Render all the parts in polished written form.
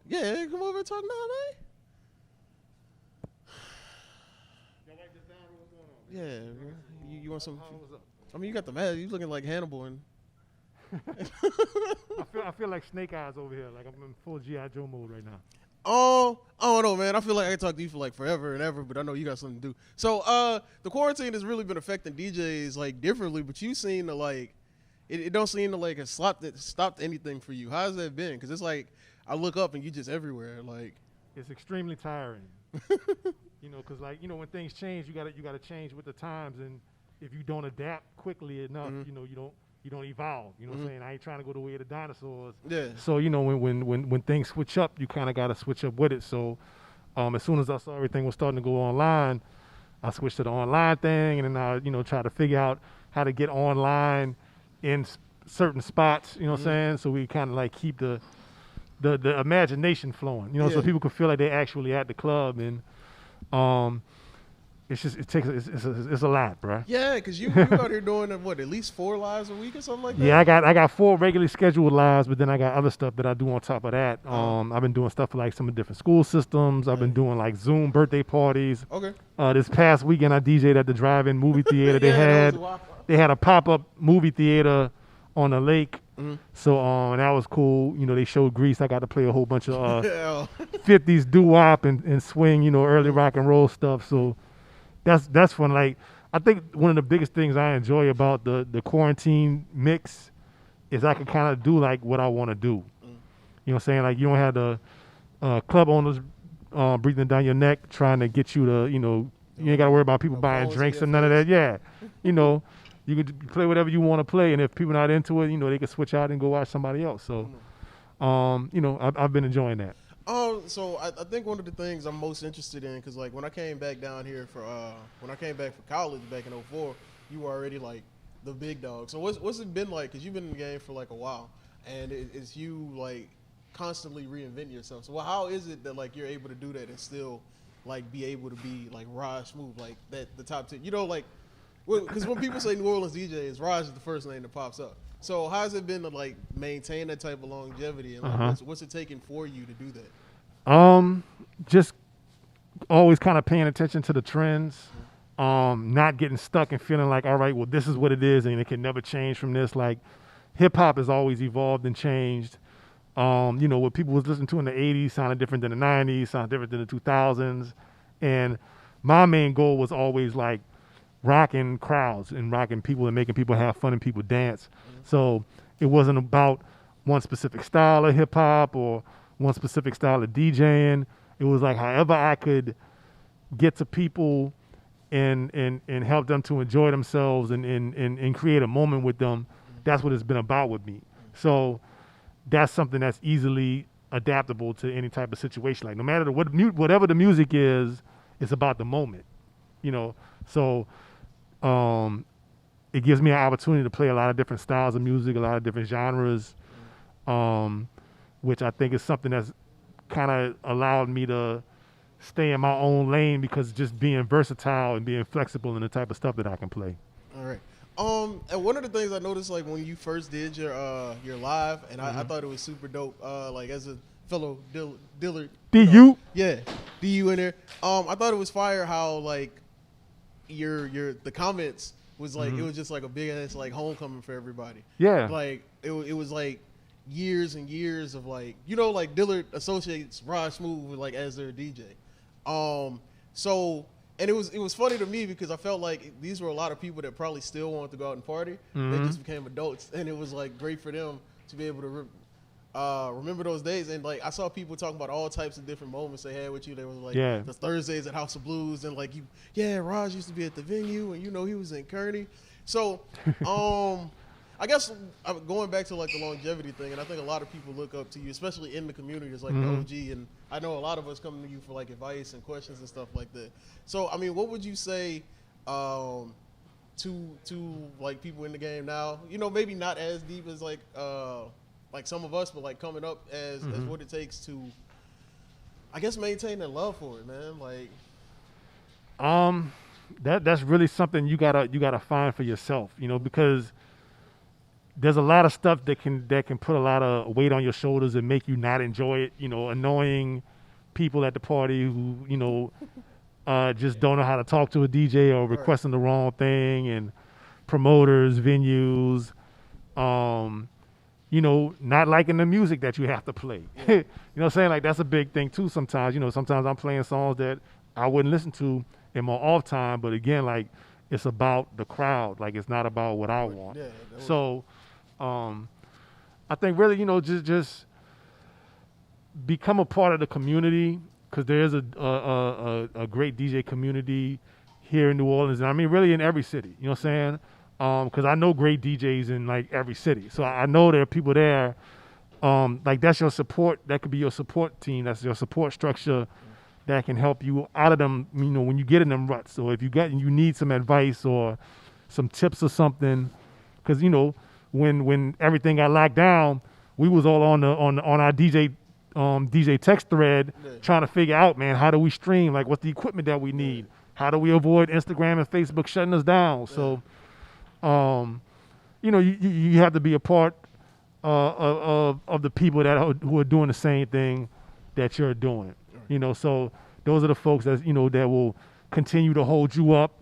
Yeah, come over and talk now, man. Y'all write this down or what's going on? Yeah, man. You want some? What's up? I mean, you got the mask. You looking like Hannibal and. I feel like Snake Eyes over here. Like I'm in full G.I. Joe mode right now. Oh, I don't know, man. I feel like I can talk to you for like forever and ever, but I know you got something to do. So, the quarantine has really been affecting DJs like differently, but you seem to like, it don't seem to like have stopped anything for you. How's that been? Because it's like I look up and you just everywhere. Like, It's extremely tiring. Because like when things change, you gotta change with the times, and if you don't adapt quickly enough, you don't evolve. You know what I'm saying? I ain't trying to go the way of the dinosaurs. Yeah. So when things switch up, you kind of gotta switch up with it. So as soon as I saw everything was starting to go online, I switched to the online thing, and then I try to figure out how to get online in certain spots. You know what I'm saying? So we kind of like keep the imagination flowing. So people can feel like they're actually at the club, and it's a lot, bro. Yeah, because you out here doing what, at least 4 lives a week or something like that? Yeah, I got 4 regularly scheduled lives, but then I got other stuff that I do on top of that. I've been doing stuff for like some of the different school systems. I've been doing like Zoom birthday parties. Okay. This past weekend I DJ'd at the drive-in movie theater. They had a pop-up movie theater on the lake. So that was cool. They showed Grease. I got to play a whole bunch of 50s doo-wop and swing, early rock and roll stuff. So that's fun. Like, I think one of the biggest things I enjoy about the quarantine mix is I can kind of do like what I want to do. You know what I'm saying? Like, you don't have the club owners breathing down your neck trying to get you to, you ain't got to worry about people buying drinks and none of that. Yeah. You can play whatever you want to play, and if people not into it, they can switch out and go watch somebody else. So, I've been enjoying that. So I think one of the things I'm most interested in, because like when I came back down here when I came back for college back in '04, you were already like the big dog. So what's it been like? Because you've been in the game for like a while, and it's you like constantly reinventing yourself. So how is it that like you're able to do that and still like be able to be like Raj Smoove, like that the top 10? Like. Because when people say New Orleans DJs, Raj is the first name that pops up. So how's it been to like maintain that type of longevity, and like, what's it taking for you to do that? Just always kind of paying attention to the trends, not getting stuck and feeling like, all right, well, this is what it is, and it can never change from this. Like, hip hop has always evolved and changed. What people was listening to in the '80s sounded different than the '90s, sounded different than the 2000s, and my main goal was always like rocking crowds and rocking people and making people have fun and people dance. So it wasn't about one specific style of hip hop or one specific style of DJing. It was like however I could get to people and help them to enjoy themselves and create a moment with them. That's what it's been about with me. So that's something that's easily adaptable to any type of situation. Like, no matter whatever the music is, it's about the moment. So it gives me an opportunity to play a lot of different styles of music, a lot of different genres, which I think is something that's kind of allowed me to stay in my own lane, because just being versatile and being flexible in the type of stuff that I can play. All right. And one of the things I noticed, like when you first did your live, and I thought it was super dope. Like as a fellow Dillard, DU, yeah, DU in there. I thought it was fire how like the comments was like it was just like a big ass like homecoming for everybody. Yeah. Like it was like years and years of like like Dillard associates Raj Smoove with like as their DJ. So and it was funny to me because I felt like these were a lot of people that probably still wanted to go out and party. They just became adults, and it was like great for them to be able to remember those days. And like I saw people talking about all types of different moments they had with you. They were like the Thursdays at House of Blues, and like Raj used to be at the venue, and he was in Kearney. So I guess going back to like the longevity thing, and I think a lot of people look up to you, especially in the community, as like the OG. And I know a lot of us come to you for like advice and questions and stuff like that. So I mean, what would you say to like people in the game now? Maybe not as deep as like some of us, but like coming up as what it takes to, I guess, maintain that love for it, man. Like, that's really something you gotta find for yourself, because there's a lot of stuff that can put a lot of weight on your shoulders and make you not enjoy it. Annoying people at the party who just don't know how to talk to a DJ or requesting the wrong thing, and promoters, venues, not liking the music that you have to play. Yeah. You know what I'm saying? Like, that's a big thing too sometimes. Sometimes I'm playing songs that I wouldn't listen to in my off time, but again, like, it's about the crowd. Like, it's not about what I want. Yeah, so I think really, just become a part of the community, because there is a great DJ community here in New Orleans, and I mean really in every city. You know what I'm saying? Because I know great DJs in like every city, so I know there are people there. Like, that's your support. That could be your support team. That's your support structure that can help you out of them. When you get in them ruts, or if you need some advice or some tips or something, because when everything got locked down, we was all on our DJ text thread trying to figure out, man, how do we stream? Like, what's the equipment that we need? How do we avoid Instagram and Facebook shutting us down? So, you have to be a part of the people who are doing the same thing that you're doing. So those are the folks that that will continue to hold you up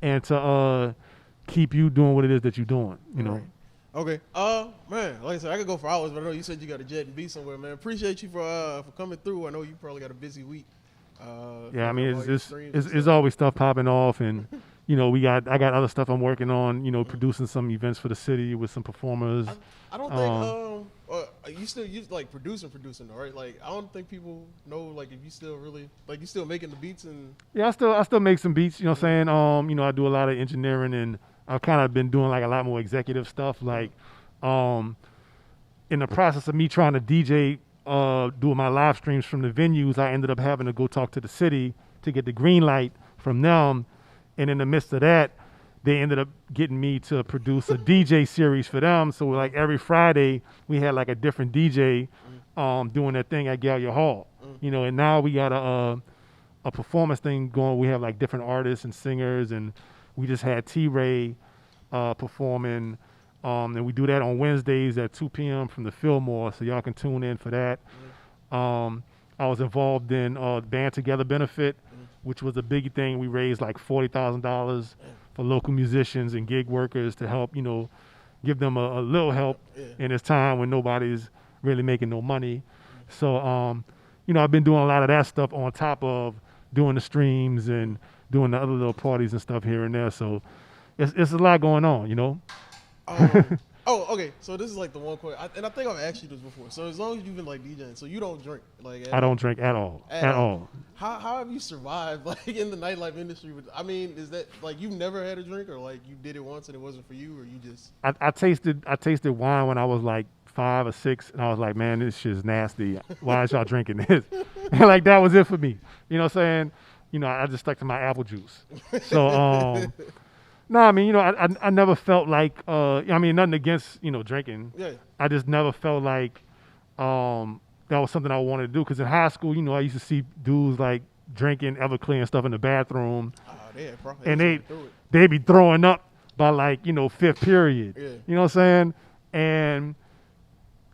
and to keep you doing what it is that you're doing. Okay. Man, like I said, I could go for hours, but I know you said you got a jet and be somewhere, man. Appreciate you for coming through. I know you probably got a busy week. Yeah, I mean, it's always stuff popping off, and I got other stuff I'm working on. Producing some events for the city with some performers. I don't think you like producing though, right? Like, I don't think people know, like, if you still really, like, you still making the beats. And yeah, I still make some beats. You know what I'm saying? I do a lot of engineering, and I've kind of been doing like a lot more executive stuff. Like, in the process of me trying to DJ, doing my live streams from the venues, I ended up having to go talk to the city to get the green light from them. And in the midst of that, they ended up getting me to produce a DJ series for them. So like every Friday, we had like a different DJ doing that thing at Gallia Hall. And now we got a performance thing going. We have like different artists and singers, and we just had T-Ray performing. And we do that on Wednesdays at 2 p.m. from the Fillmore, so y'all can tune in for that. I was involved in the Band Together benefit, which was a big thing. We raised like $40,000 for local musicians and gig workers to help, give them a little help in this time when nobody's really making no money. So, I've been doing a lot of that stuff on top of doing the streams and doing the other little parties and stuff here and there. So it's a lot going on, Okay. So this is like the one question, and I think I've asked you this before. So as long as you've been like DJing, so you don't drink, like, I don't drink at all. At all. How have you survived, like, in the nightlife industry? I mean, is that like you've never had a drink, or like you did it once and it wasn't for you, or you just? I tasted wine when I was like 5 or 6, and I was like, man, this shit's nasty. Why is y'all drinking this? And like, that was it for me. You know what I'm saying? I just stuck to my apple juice. So no, I mean, I never felt like, I mean, nothing against, drinking. Yeah. I just never felt like that was something I wanted to do. Because in high school, I used to see dudes like drinking Everclear and stuff in the bathroom. And they'd be throwing up by like, 5th period. Yeah. You know what I'm saying? And,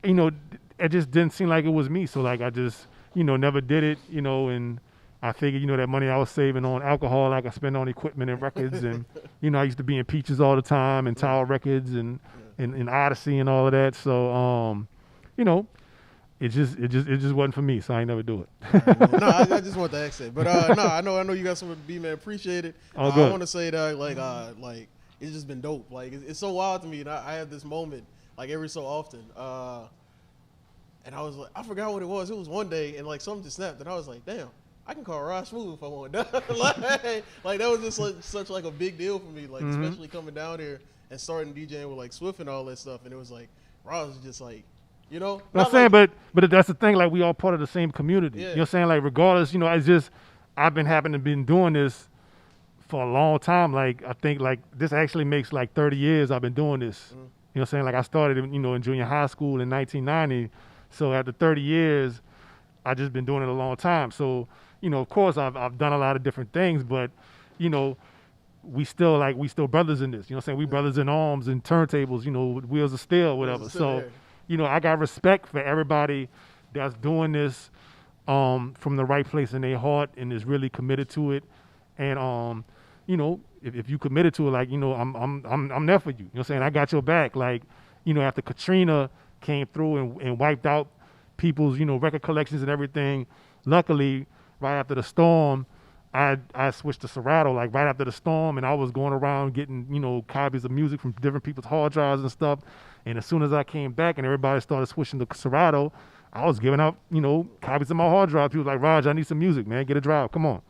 it just didn't seem like it was me. So like, I just, never did it, and I figured, that money I was saving on alcohol, I could spend on equipment and records. And, I used to be in Peaches all the time and Tower Records and Odyssey and all of that. So, it just wasn't for me. So I ain't never do it. No, I just want to ask that. But no, I know you got something to be, man. Appreciate it. Oh, I want to say that like it's just been dope. Like, it's so wild to me. And I have this moment like every so often. And I was like, I forgot what it was. It was one day, and like something just snapped, and I was like, damn, I can call Raj Smoove if I want. like that was just like, such like a big deal for me, like especially coming down here and starting DJing with like Swift and all that stuff. And it was like Raj was just like, I'm saying, but that's the thing. Like, we all part of the same community. Yeah. You know what I'm saying? Like, regardless, it's just I've been doing this for a long time. Like, I think like this actually makes like 30 years I've been doing this. You know what I'm saying? Like, I started in junior high school in 1990. So after 30 years, I just been doing it a long time. So, of course, I've done a lot of different things, but, we still brothers in this. You know what I'm saying? We brothers in arms and turntables, you know, with wheels of steel, whatever. So, you know, I got respect for everybody that's doing this from the right place in their heart and is really committed to it. And you know, if you committed to it, like, you know, I'm there for you. You know what I'm saying? I got your back. Like, you know, after Katrina came through and wiped out people's, you know, record collections and everything, luckily, right after the storm, I switched to Serato, like right after the storm, and I was going around getting, you know, copies of music from different people's hard drives and stuff. And as soon as I came back and everybody started switching to Serato, I was giving out, you know, copies of my hard drive. People were like, Raj, I need some music, man. Get a drive. Come on.